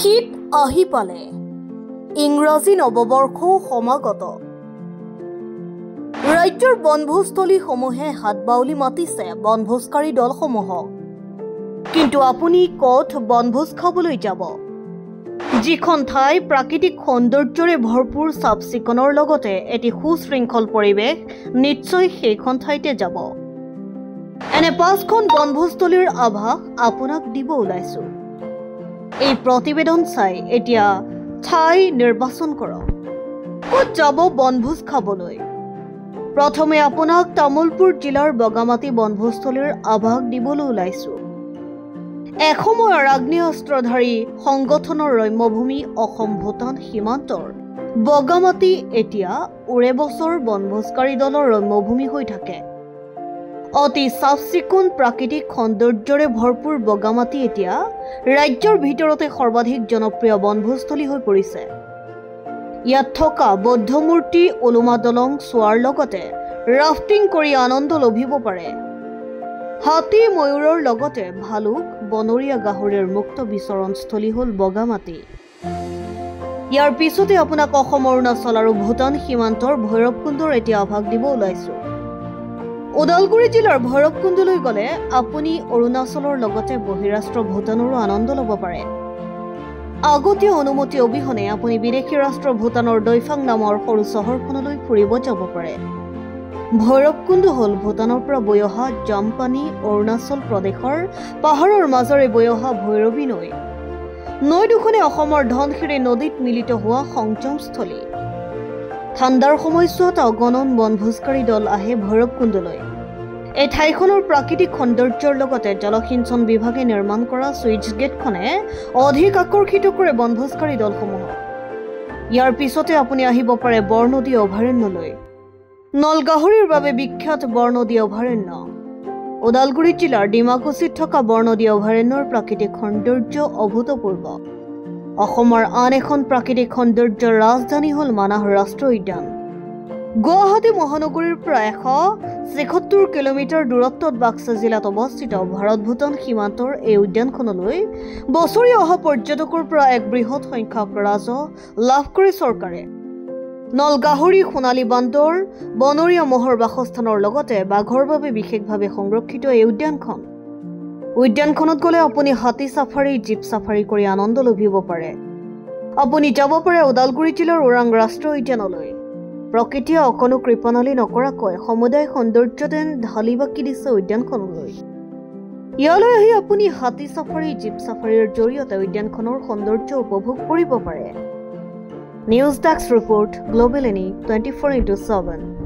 শীত আহি পালে ইংৰাজী নৱবৰ্ষও সমাগত ৰাজ্যৰ বনভোজস্থলীসমূহে হাতবাউলি মাতিছে বনভোজকাৰী দলসমূহক কিন্তু আপুনি ক'ত বনভোজ খাবলৈ যাব যিখন ঠাই প্ৰাকৃতিক সৌন্দৰ্যৰে ভৰপূৰ চাফচিকনৰ লগতে এটি সুশৃংখল পৰিৱেশ নিশ্চয় সেইখন ঠাইতে যাব এনে পাঁচখন বনভোজস্থলীৰ আভাস আপোনাক দিব ওলাইছো এই প্ৰতিবেদন চাই এতিয়া ঠাই নিৰ্বাচন কৰক ক'ত যাব বনভোজ খাবলৈ প্ৰথমে আপোনাক তামুলপুৰ জিলাৰ বগামাটি বনভোজস্থলীৰ আভাস দিবলৈ ওলাইছো এসময়ৰ আগ্নেয়াস্ত্ৰধাৰী সংগঠনৰ ৰম্যভূমি অসম ভূটান সীমান্তৰ বগামাটি এতিয়া উৰে বছৰ বনভোজকাৰী দলৰ ৰম্যভূমি হৈ থাকে অতি চাফচিকুণ প্ৰাকৃতিক সৌন্দৰ্যৰে ভৰপূৰ বগামাটি এতিয়া ৰাজ্যৰ ভিতৰতে সৰ্বাধিক জনপ্ৰিয় বনভোজস্থলী হৈ পৰিছে ইয়াত থকা বৌদ্ধ মূৰ্তি ওলোমা দলং চোৱাৰ লগতে ৰাফটিং কৰি আনন্দ লভিব পাৰে হাতী ময়ূৰৰ লগতে ভালুক বনৰীয়া গাহৰিৰ মুক্ত বিচৰণস্থলী হ'ল বগামাটি ইয়াৰ পিছতে আপোনাক অসম অৰুণাচল আৰু ভূটান সীমান্তৰ ভৈৰৱকুণ্ডৰ এতিয়া আভাস দিব ওলাইছো ওদালগুৰি জিলাৰ ভৈৰৱকুণ্ডলৈ গ'লে আপুনি অৰুণাচলৰ লগতে বহিৰাষ্ট্ৰ ভূটানৰো আনন্দ ল'ব পাৰে আগতীয়া অনুমতি অবিহনে আপুনি বিদেশী ৰাষ্ট্ৰ ভূটানৰ দৈফাং নামৰ সৰু চহৰখনলৈ ফুৰিব যাব পাৰে ভৈৰৱকুণ্ড হ'ল ভূটানৰ পৰা বৈ অহা জামপানী অৰুণাচল প্ৰদেশৰ পাহাৰৰ মাজেৰে বৈ অহা ভৈৰৱী নৈ দুখনে অসমৰ ধনশিৰি নদীত মিলিত হোৱা সংযমস্থলী ঠাণ্ডাৰ সময়ছোৱাত অগণন বনভোজকাৰী দল আহে ভৈৰৱকুণ্ডলৈ এই ঠাইখনৰ প্ৰাকৃতিক সৌন্দৰ্যৰ লগতে জলসিঞ্চন বিভাগে নিৰ্মাণ কৰা সুইচ গেটখনে অধিক আকৰ্ষিত কৰে বনভোজকাৰী দলসমূহক ইয়াৰ পিছতে আপুনি আহিব পাৰে বৰনদী অভয়াৰণ্যলৈ নলগাহৰিৰ বাবে বিখ্যাত বৰনদী অভয়াৰণ্য ওদালগুৰি জিলাৰ ডিমাকুছিত থকা বৰনদী অভয়াৰণ্যৰ প্ৰাকৃতিক সৌন্দৰ্য অভূতপূৰ্ব অসমৰ আন এখন প্ৰাকৃতিক সৌন্দৰ্যৰ ৰাজধানী হ'ল মানাহ ৰাষ্ট্ৰীয় উদ্যান গুৱাহাটী মহানগৰীৰ পৰা 176 কিলোমিটাৰ দূৰত্বত বাক্সা জিলাত অৱস্থিত ভাৰত ভূটান সীমান্তৰ এই উদ্যানখনলৈ বছৰি অহা পৰ্যটকৰ পৰা এক বৃহৎ সংখ্যক ৰাজহ লাভ কৰে চৰকাৰে নলগাহৰি সোণালী বান্দৰ বনৰীয়া মহৰ বাসস্থানৰ লগতে বাঘৰ বাবে বিশেষভাৱে সংৰক্ষিত এই উদ্যানখনত গ'লে আপুনি হাতী সাফাৰী জীপ সাফাৰী কৰি আনন্দ লভিব পাৰে আপুনি যাব পাৰে ওদালগুৰি জিলাৰ ওৰাং ৰাষ্ট্ৰীয় উদ্যানলৈ প্ৰকৃতিয়ে অকণো কৃপণালি নকৰাকৈ সমুদায় সৌন্দৰ্য যেন ঢালি বাকি দিছে উদ্যানখনলৈ ইয়ালৈ আহি আপুনি হাতী সাফাৰী জীপ সাফাৰীৰ জৰিয়তে উদ্যানখনৰ সৌন্দৰ্য উপভোগ কৰিব পাৰে news desk report global any 24x7